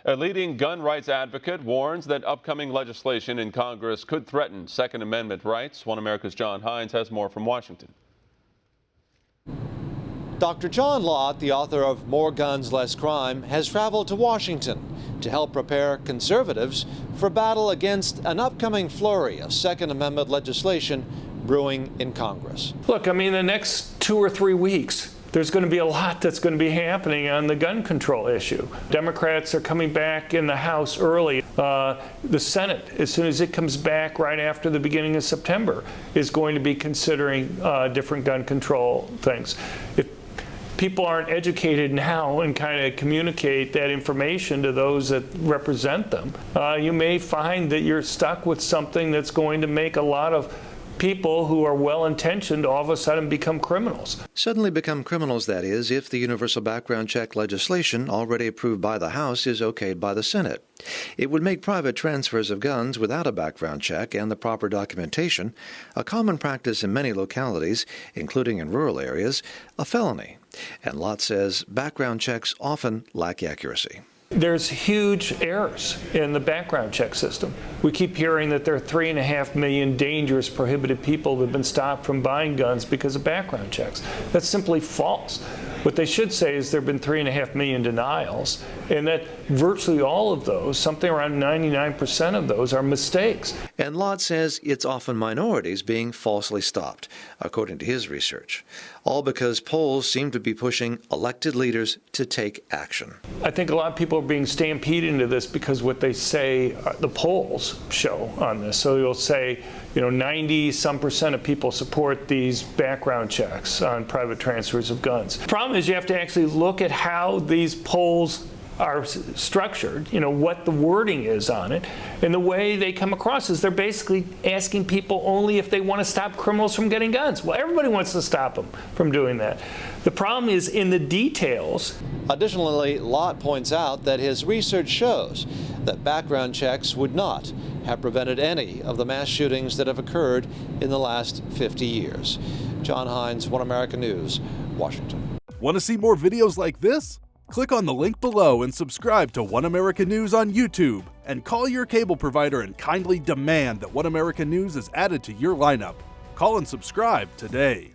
A leading gun rights advocate warns that upcoming legislation in Congress could threaten Second Amendment rights. One America's John Hines has more from Washington. Dr. John Lott, the author of More Guns, Less Crime, has traveled to Washington to help prepare conservatives for battle against an upcoming flurry of Second Amendment legislation brewing in Congress. Look, I mean, the next 2 or 3 weeks, there's going to be a lot that's going to be happening on the gun control issue. Democrats are coming back in the House early. The Senate, as soon as it comes back right after the beginning of September, is going to be considering different gun control things. If people aren't educated now and kind of communicate that information to those that represent them, you may find that you're stuck with something that's going to make a lot of people who are well-intentioned all of a sudden become criminals. Suddenly become criminals, that is, if the universal background check legislation already approved by the House is okayed by the Senate. It would make private transfers of guns without a background check and the proper documentation, a common practice in many localities, including in rural areas, a felony. And Lott says background checks often lack accuracy. There's huge errors in the background check system. We keep hearing that there are 3.5 million dangerous, prohibited people that have been stopped from buying guns because of background checks. That's simply false. What they should say is there have been 3.5 million denials, and that virtually all of those, something around 99% of those, are mistakes. And Lott says it's often minorities being falsely stopped, according to his research, all because polls seem to be pushing elected leaders to take action. I think a lot of people are being stampeded into this because what they say, the polls show on this. So you'll say, 90-some% of people support these background checks on private transfers of guns. The problem is you have to actually look at how these polls are structured, what the wording is on it, and the way they come across is they're basically asking people only if they want to stop criminals from getting guns. Well, everybody wants to stop them from doing that. The problem is in the details. Additionally, Lott points out that his research shows that background checks would not have prevented any of the mass shootings that have occurred in the last 50 years. John Hines, One America News, Washington. Want to see more videos like this? Click on the link below and subscribe to One America News on YouTube, and call your cable provider and kindly demand that One America News is added to your lineup. Call and subscribe today.